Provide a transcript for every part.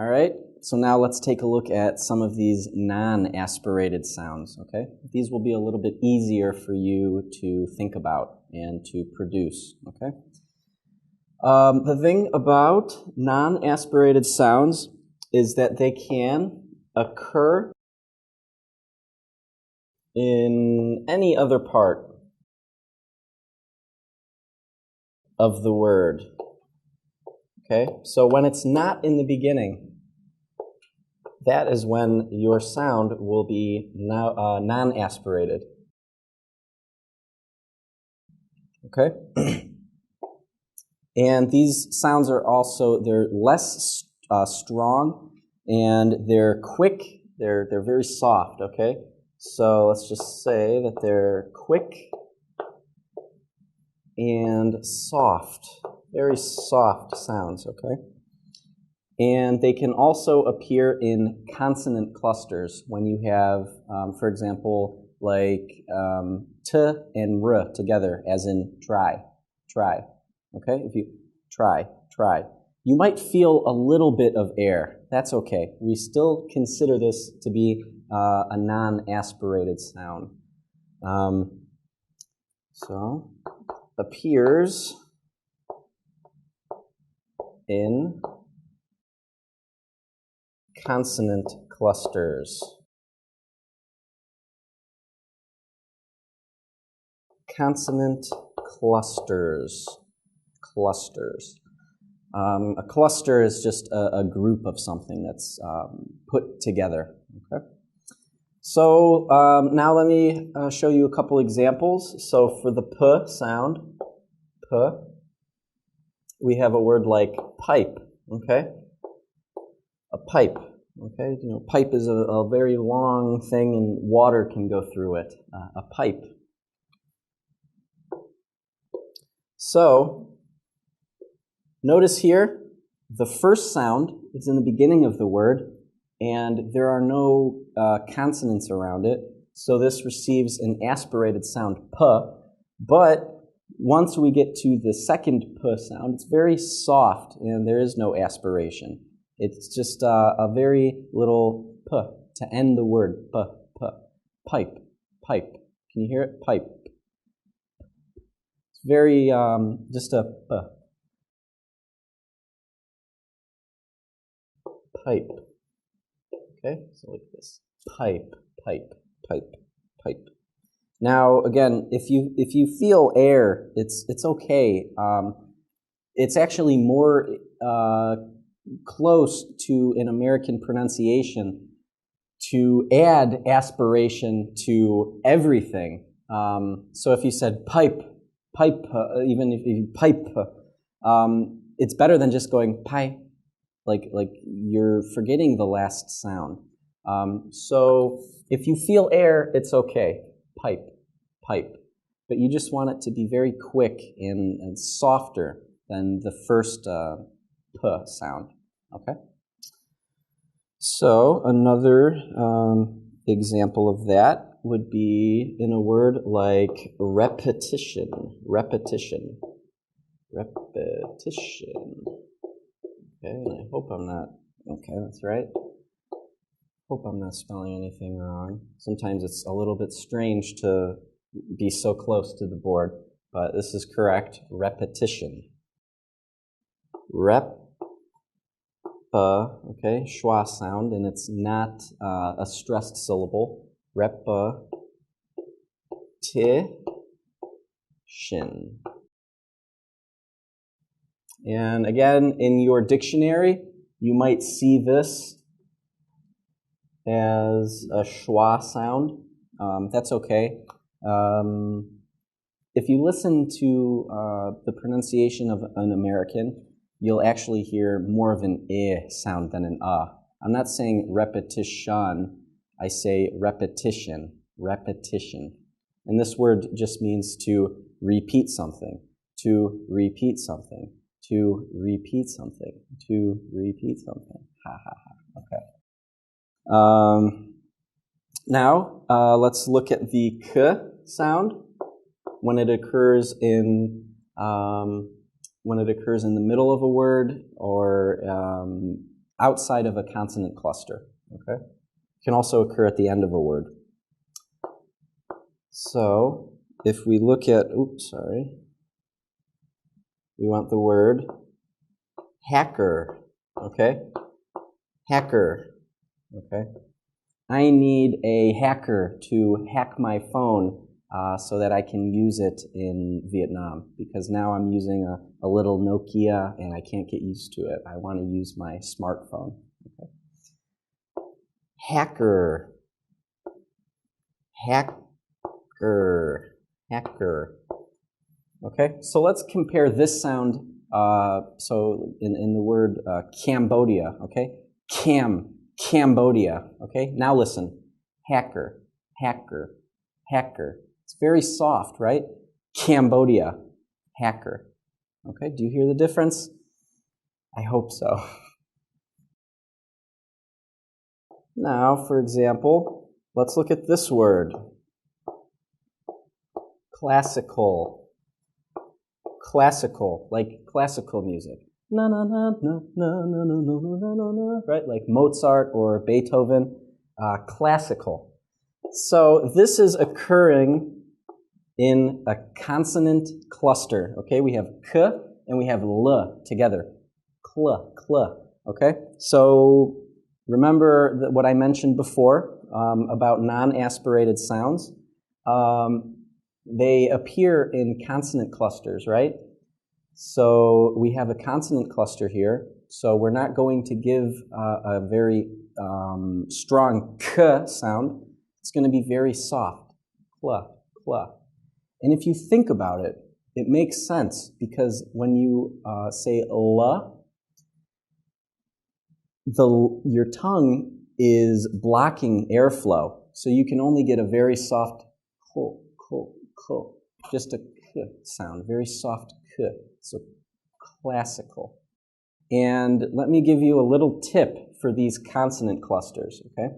All right, so now let's take a look at some of these non-aspirated sounds, okay? These will be a little bit easier for you to think about and to produce, okay? The thing about non-aspirated sounds is that they can occur in any other part of the word. Okay, so when it's not in the beginning, that is when your sound will be non-aspirated. Okay, and these sounds are also, they're less strong and they're quick. They're very soft. Okay, so let's just say that they're quick and soft. Very soft sounds, okay? And they can also appear in consonant clusters when you have, for example, like t and r together, as in try, okay? If you try, you might feel a little bit of air. That's okay. We still consider this to be a non-aspirated sound. So, appears in consonant clusters. Consonant clusters. A cluster is just a group of something that's put together. Okay. So now let me show you a couple examples. So for the p sound, p, we have a word like pipe, okay? A pipe, okay? You know, pipe is a very long thing and water can go through it. A pipe. So, notice here, the first sound is in the beginning of the word and there are no consonants around it. So this receives an aspirated sound, p, but once we get to the second p sound, it's very soft and there is no aspiration. It's just a very little p to end the word, p, pipe. Can you hear it? Pipe. It's very, just a p. Pipe. Okay, so like this. Pipe. Now, again, if you feel air, it's okay. It's actually more close to an American pronunciation to add aspiration to everything. So if you said pipe, even if you pipe, it's better than just going pipe. Like you're forgetting the last sound. So if you feel air, it's okay. Pipe. But you just want it to be very quick and softer than the first p sound. Okay? So another example of that would be in a word like repetition. Okay, I hope I'm not, okay, that's right. Hope I'm not spelling anything wrong. Sometimes it's a little bit strange to be so close to the board, but this is correct. Repetition. Okay, schwa sound, and it's not a stressed syllable. Repetition. And again, in your dictionary, you might see this as a schwa sound. That's okay. If you listen to the pronunciation of an American, you'll actually hear more of an eh sound than an ah. I'm not saying repetition, I say repetition. And this word just means to repeat something, Ha ha ha. Okay. Now, let's look at the k sound when it occurs in the middle of a word or outside of a consonant cluster. Okay? It can also occur at the end of a word. So, if we look at, we want the word hacker, okay? Hacker, okay? I need a hacker to hack my phone so that I can use it in Vietnam, because now I'm using a little Nokia and I can't get used to it. I want to use my smartphone. Okay? Hacker, hacker, hacker. Okay, so let's compare this sound. So in the word Cambodia, okay, Cambodia. Okay, now listen, hacker, hacker, hacker. It's very soft, right? Cambodia, hacker. Okay, do you hear the difference? I hope so. Now, for example, let's look at this word. Classical. Classical, like classical music. Na na na na na na na na na na, right? Like Mozart or Beethoven. Classical. So this is occurring in a consonant cluster. Okay, we have k and we have l together. Cl, cl. Okay, so remember what I mentioned before about non-aspirated sounds. They appear in consonant clusters, right? So we have a consonant cluster here. So we're not going to give a very strong k sound. It's going to be very soft. Kla, kla. And if you think about it, it makes sense, because when you say la, your tongue is blocking airflow. So you can only get a very soft ko, ko, ko. Just a k sound, very soft k. So classical. And let me give you a little tip for these consonant clusters, okay?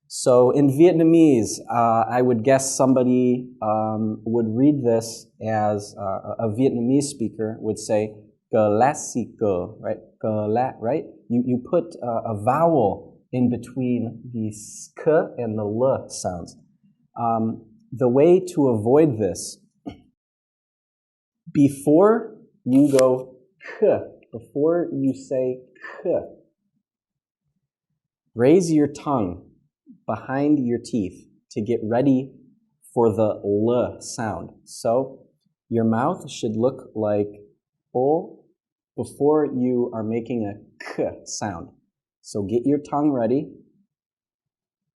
So in Vietnamese, I would guess somebody would read this as a Vietnamese speaker would say classical, right? Right? You put a vowel in between the k and the l sounds. The way to avoid this, before you go k, before you say k, raise your tongue behind your teeth to get ready for the l sound. So your mouth should look like o before you are making a k sound. So get your tongue ready,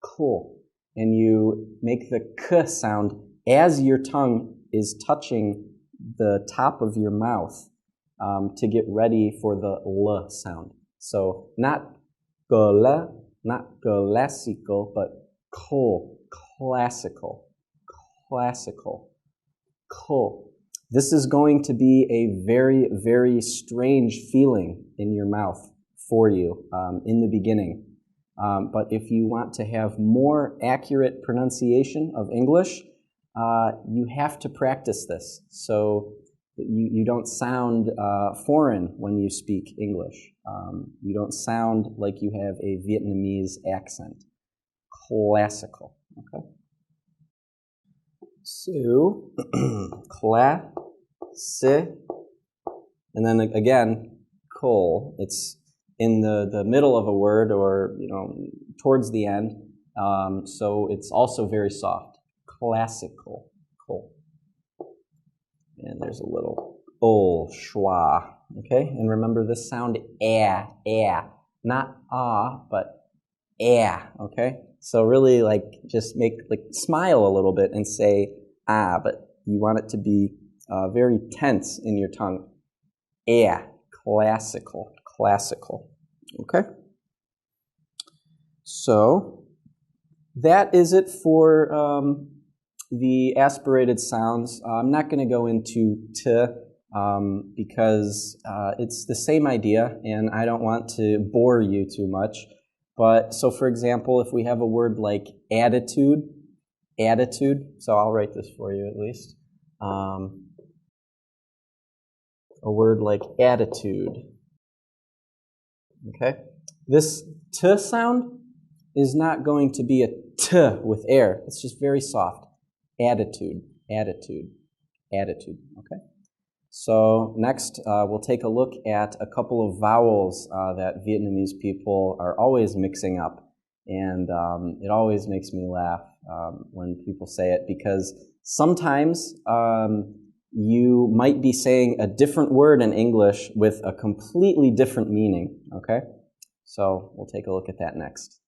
cool, and you make the k sound as your tongue is touching the top of your mouth to get ready for the l sound. So not gla, not classical, but classical, classical, cool. This is going to be a very, very strange feeling in your mouth for you in the beginning. But if you want to have more accurate pronunciation of English, you have to practice this so that you don't sound foreign when you speak English. You don't sound like you have a Vietnamese accent. Classical, okay? So, and then again, col. It's in the middle of a word, or towards the end. So it's also very soft. Classical, col. And there's a little schwa. Okay, and remember this sound not but okay? So really just smile a little bit and say but you want it to be very tense in your tongue. Classical, classical, okay? So that is it for the aspirated sounds. I'm not going to go into t because it's the same idea and I don't want to bore you too much. But so for example, if we have a word like attitude, so I'll write this for you at least. A word like attitude, okay? This T sound is not going to be a T with air. It's just very soft. Attitude, attitude, attitude, okay? So next, we'll take a look at a couple of vowels that Vietnamese people are always mixing up. And it always makes me laugh when people say it, because sometimes you might be saying a different word in English with a completely different meaning, okay? So we'll take a look at that next.